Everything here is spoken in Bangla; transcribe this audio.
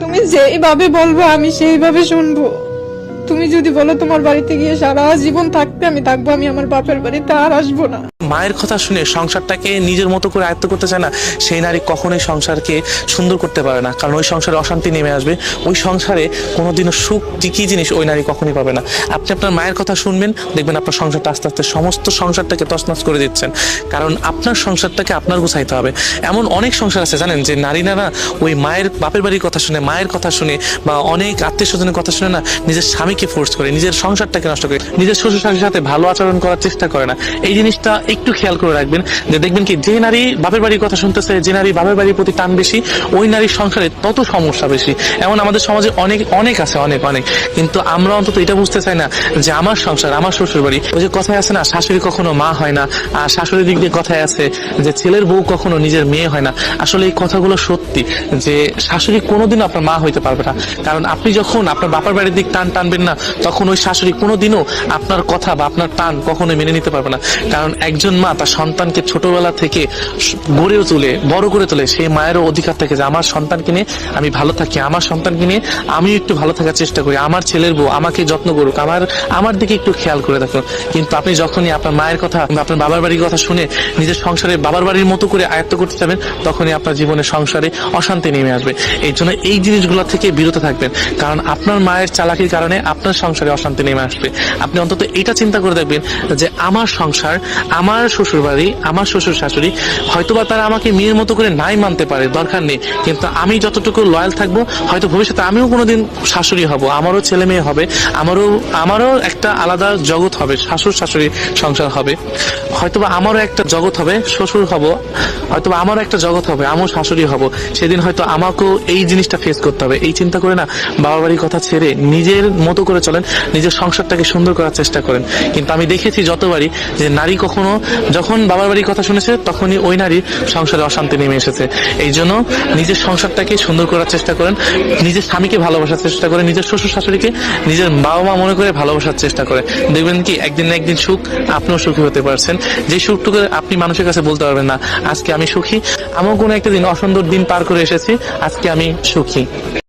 তুমি যেইভাবে বলবো আমি সেইভাবে শুনবো। তুমি যদি বলো তোমার বাড়িতে গিয়ে সারা জীবন থাকতে, আমি থাকবো। আমি আমার বাপের বাড়িতে আর আসবো না। মায়ের কথা শুনে সংসারটাকে নিজের মতো করে আয়ত্ত করতে চায় না, সেই নারী কখনোই সংসারকে সুন্দর করতে পারে না। কারণ ওই সংসারে অশান্তি নেমে আসবে, ওই সংসারে কোনোদিনও সুখ কি জিনিস ওই নারী কখনই পাবে না। আপনি আপনার মায়ের কথা শুনবেন, দেখবেন আপনার সংসারটা আস্তে আস্তে সমস্ত সংসারটাকে তছনছ করে দিচ্ছেন। কারণ আপনার সংসারটাকে আপনার গুছাইতে হবে। এমন অনেক সংসার আছে জানেন, যে নারীরা না ওই মায়ের বাপের বাড়ির কথা শুনে, মায়ের কথা শুনে বা অনেক আত্মীয় স্বজনের কথা শুনে না নিজের স্বামীকে ফোর্স করে, নিজের সংসারটাকে নষ্ট করে, নিজের শ্বশুর শাশুড়ির সাথে ভালো আচরণ করার চেষ্টা করে না। এই জিনিসটা একটু খেয়াল করে রাখবেন, যে দেখবেন কি যে নারী বাপের বাড়ির কথা শুনতেছে, যে নারী বাপের বাড়ির প্রতি টান বেশি, ওই নারীর সংসারে তত সমস্যা বেশি। এমন আমাদের সমাজে অনেক অনেক আছে, অনেক অনেক। কিন্তু আমরা অন্তত এটা বুঝতে চাই না যে আমার সংসার, আমার শ্বশুর বাড়ি। ওই যে কথায় আছে না, শাশুড়ি কখনো মা হয় না। আর শাশুড়ির দিক দিয়ে কথায় আছে যে ছেলের বউ কখনো নিজের মেয়ে হয় না। আসলে এই কথাগুলো সত্যি, যে শাশুড়ি কোনোদিনও আপনার মা হইতে পারবে না। কারণ আপনি যখন আপনার বাপের বাড়ির দিক টানবেন না, তখন ওই শাশুড়ি কোনোদিনও আপনার কথা বা আপনার টান কখনোই মেনে নিতে পারবে না। কারণ একজন মা তার সন্তানকে ছোটবেলা থেকে গড়ে তোলে, বড় করে তোলে, সেই মায়েরও অধিকার থাকে যে আমার সন্তানকে নিয়ে আমি ভালো থাকি, আমার সন্তানকে নিয়ে আমি একটু ভালো থাকার চেষ্টা করি, আমার ছেলের বউ আমাকে যত্ন করুক, আমার দিকে একটু খেয়াল করে দেখুন। কিন্তু আপনি যখনই আপনার মায়ের কথা বা আপনার বাবার বাড়ির কথা শুনে নিজের সংসারে বাবার বাড়ির মতো করে আয়ত্ত করতে যাবেন, তখনই আপনার জীবনে সংসারে অশান্তি নেমে আসবে। এই জন্য এই জিনিসগুলো থেকে বিরত থাকবেন, কারণ আপনার মায়ের চালাকির কারণে আপনার সংসারে অশান্তি নেমে আসবে। আপনি অন্তত এটা চিন্তা করে দেখবেন যে আমার সংসার, আমার শ্বশুর বাড়ি, আমার শ্বশুর শাশুড়ি, হয়তোবা তারা আমাকে মেয়ের মতো করে নাই মানতে পারে, দরকার নেই, কিন্তু আমি যতটুকু লয়াল থাকবো, হয়তো ভবিষ্যতে আমিও কোনোদিন শাশুড়ি হব, আমারও ছেলে মেয়ে হবে, আমারও একটা আলাদা জগৎ হবে, শাশুড় শাশুড়ি সংসার হবে, হয়তোবা আমারও একটা জগৎ হবে, শ্বশুর হব, হয়তোবা আমারও একটা জগৎ হবে, আমিও শাশুড়ি হব। সেদিন হয়তো আমাকেও এই জিনিসটা ফেস করতে হবে। এই চিন্তা করে না বাবার বাড়ির কথা ছেড়ে নিজের মতো করে চলেন, নিজের সংসারটাকে সুন্দর করার চেষ্টা করেন। কিন্তু আমি দেখেছি যতবারই যে নারী কখনো যখন বাবার বাড়ির কথা শুনেছে, তখনই ওই নারীর সংসারে অশান্তি নেমে এসেছে। এই জন্য নিজের সংসারটাকে সুন্দর করার চেষ্টা করেন, নিজের স্বামীকে ভালোবাসার চেষ্টা করেন, নিজের শ্বশুর শাশুড়িকে নিজের বাবা মা মনে করে ভালোবাসার চেষ্টা করেন। দেখবেন কি একদিন না একদিন সুখ আপনিও সুখী হতে পারছেন, যে সুখটুকু আপনি মানুষের কাছে বলতে পারবেন না আজকে আমি সুখী, আমিও কোনো একটা দিন অসুন্দর দিন পার করে এসেছি, আজকে আমি সুখী।